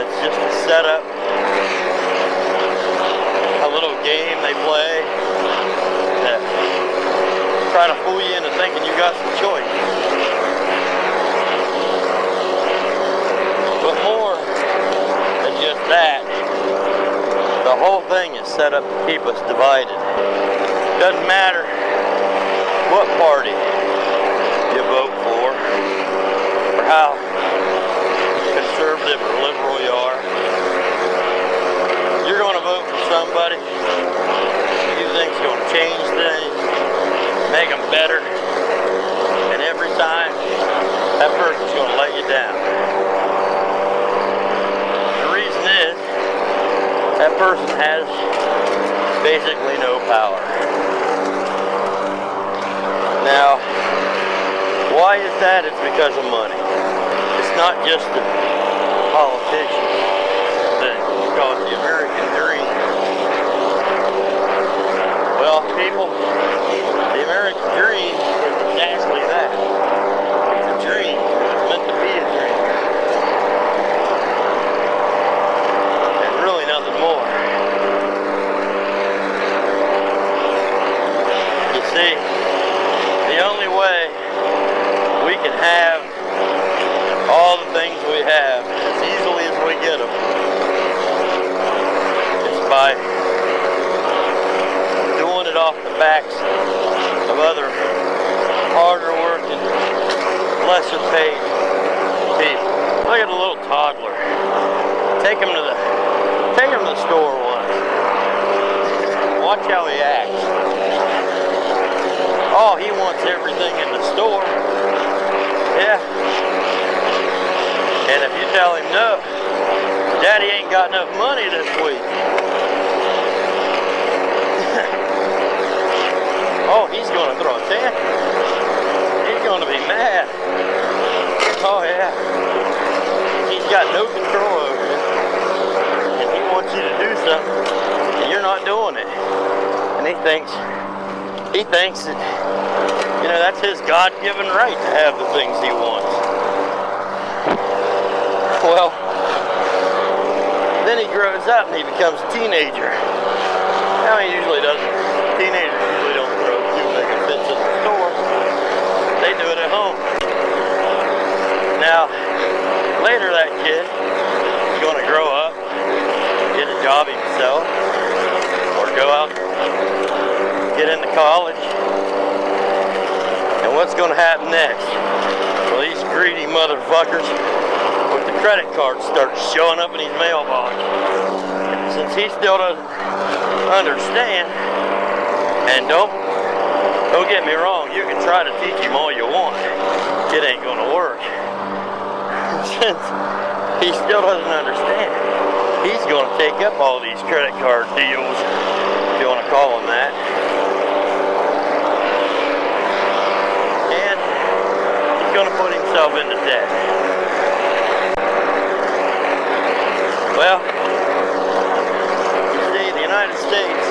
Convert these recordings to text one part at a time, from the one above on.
it's just a setup, a little game they play that try to fool you into thinking you got some choice. But more than just that, the whole thing is set up to keep us divided. Doesn't matter what party you vote for, or how conservative or liberal you are. You're going to vote for somebody you think's going to change things, make them better, and every time that person's going to let you down. The reason is that person has basically no power. Now, why is that? It's because of money. It's not just the politicians that call it the American dream. Well, people, the American dream is exactly that. It's a dream. It's meant to be a dream. And really nothing more. You see, the only way we can have all the things we have as easily as we get them is by doing it off the backs of other harder working, lesser paid people. Look at a little toddler. Take him to the store once. Watch how he acts. Oh, he wants everything in the store. Yeah. And if you tell him no, Daddy ain't got enough money this week. Oh, he's going to throw a tantrum. He's going to be mad. Oh, yeah. He's got no control over it. And he wants you to do something, and you're not doing it. And he thinks that, you know, that's his God-given right to have the things he wants. Well, then he grows up and he becomes a teenager. Now he usually doesn't. Teenagers usually don't throw too big of fits in the store. They do it at home. Now, later that kid is going to grow up, get a job himself, or go out, get into college. And what's going to happen next? Well, these greedy motherfuckers with the credit cards start showing up in his mailbox. Since he still doesn't understand, and don't get me wrong, you can try to teach him all you want. It ain't going to work. Since he still doesn't understand, he's going to take up all these credit card deals, if you want to call them that. And he's going to put himself into debt. Well, you see, the United States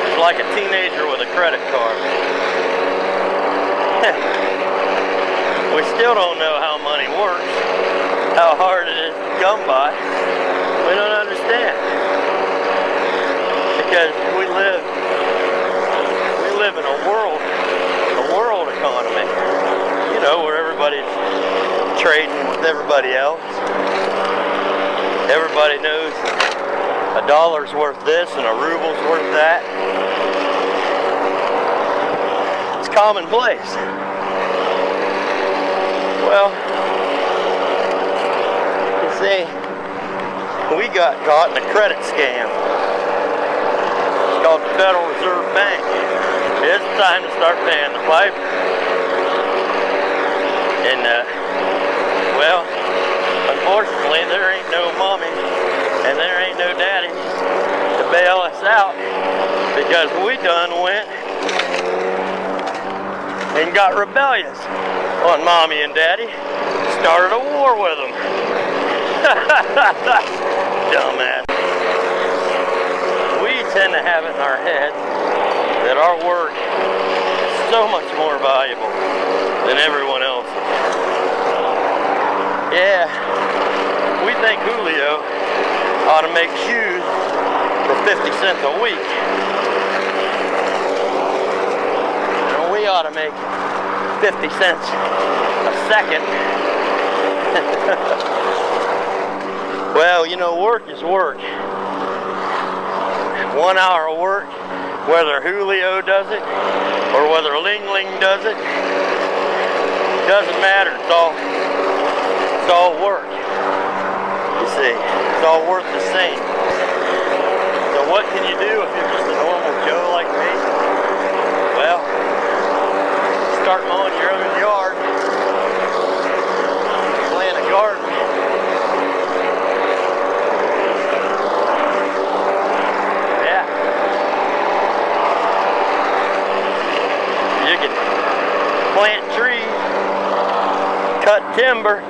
is like a teenager with a credit card. We still don't know how money works, how hard it is to come by. We don't understand. Because we live in a world economy. You know, where everybody's trading with everybody else. Everybody knows a dollar's worth this and a ruble's worth that. It's commonplace. Well, you see, we got caught in a credit scam. It's called the Federal Reserve Bank. It's time to start paying the piper. And, well, unfortunately, there ain't no mommy and there ain't no daddy to bail us out, because we done went and got rebellious on mommy and daddy, started a war with them. Dumbass. We tend to have it in our head that our work is so much more valuable than everyone else's. Yeah, we think Julio ought to make shoes for 50 cents a week, and we ought to make 50 cents a second. Well, you know, work is work. 1 hour of work, whether Julio does it or whether Ling Ling does it, doesn't matter. It's all work. You see, it's all worth the same. So what can you do if you're just a normal Joe like me? Well, start mowing your own yard, plant a garden. Yeah. You can plant trees, cut timber,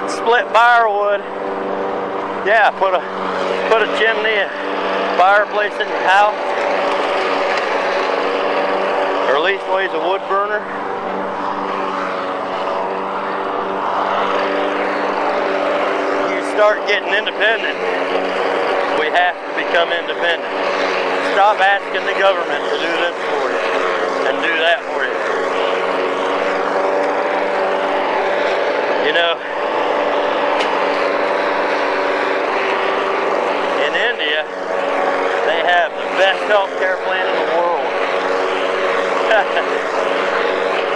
split firewood. Yeah, put a chimney, a fireplace in your house, or leastways a wood burner. You start getting independent. We have to become independent. Stop asking the government to do this for you and do that for you. You know, in India, they have the best healthcare plan in the world.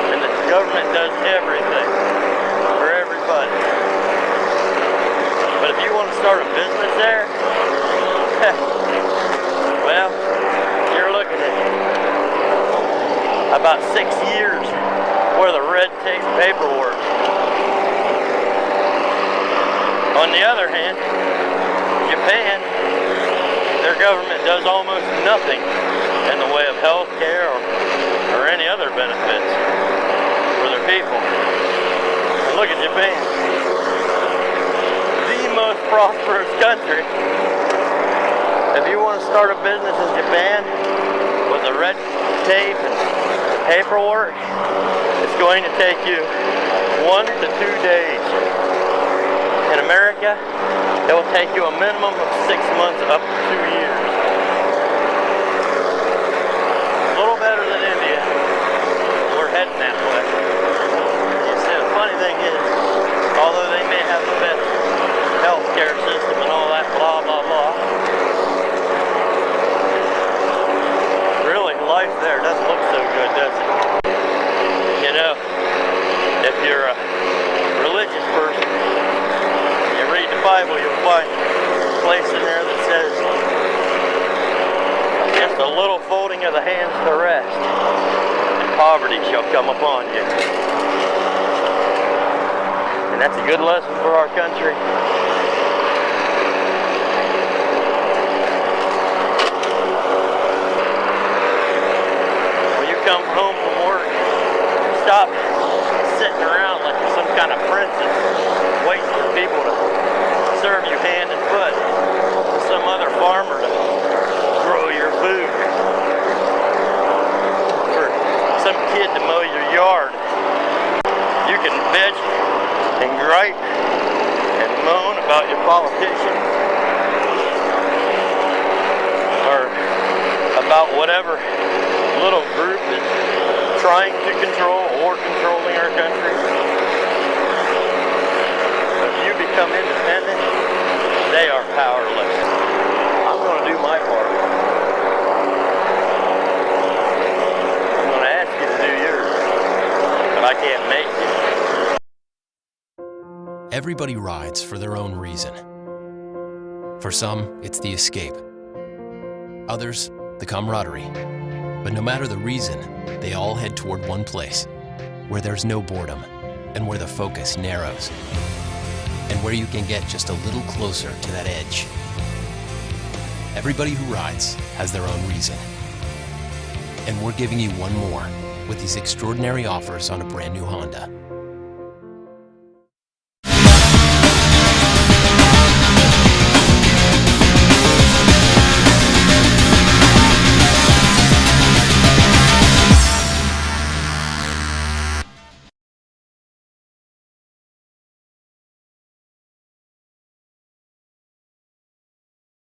And the government does everything for everybody. But if you want to start a business there, well, you're looking at about 6 years worth of red tape paperwork. On the other hand, Japan, their government does almost nothing in the way of health care or any other benefits for their people. And look at Japan, the most prosperous country. If you want to start a business in Japan with the red tape and paperwork, it's going to take you 1 to 2 days. In America, it will take you a minimum of 6 months up to 2 years. A little better than India. We're heading that way. You see, the funny thing is, although they may have the best healthcare system and all that blah, blah, blah, really, life there doesn't look so good, does it? You know, if you're a religious person, Bible, you'll find a place in there that says, just a little folding of the hands to rest, and poverty shall come upon you. And that's a good lesson for our country. When you come home from work, stop sitting around like you're some kind of princess, waiting for people to serve you hand and foot, or some other farmer to grow your food, or some kid to mow your yard. You can bitch and gripe and moan about your politician or about whatever little group is trying to control or controlling our country. You become independent, they are powerless. I'm going to do my part. I'm going to ask you to do yours, but I can't make you. Everybody rides for their own reason. For some, it's the escape. Others, the camaraderie. But no matter the reason, they all head toward one place, where there's no boredom, and where the focus narrows. And where you can get just a little closer to that edge. Everybody who rides has their own reason. And we're giving you one more with these extraordinary offers on a brand new Honda.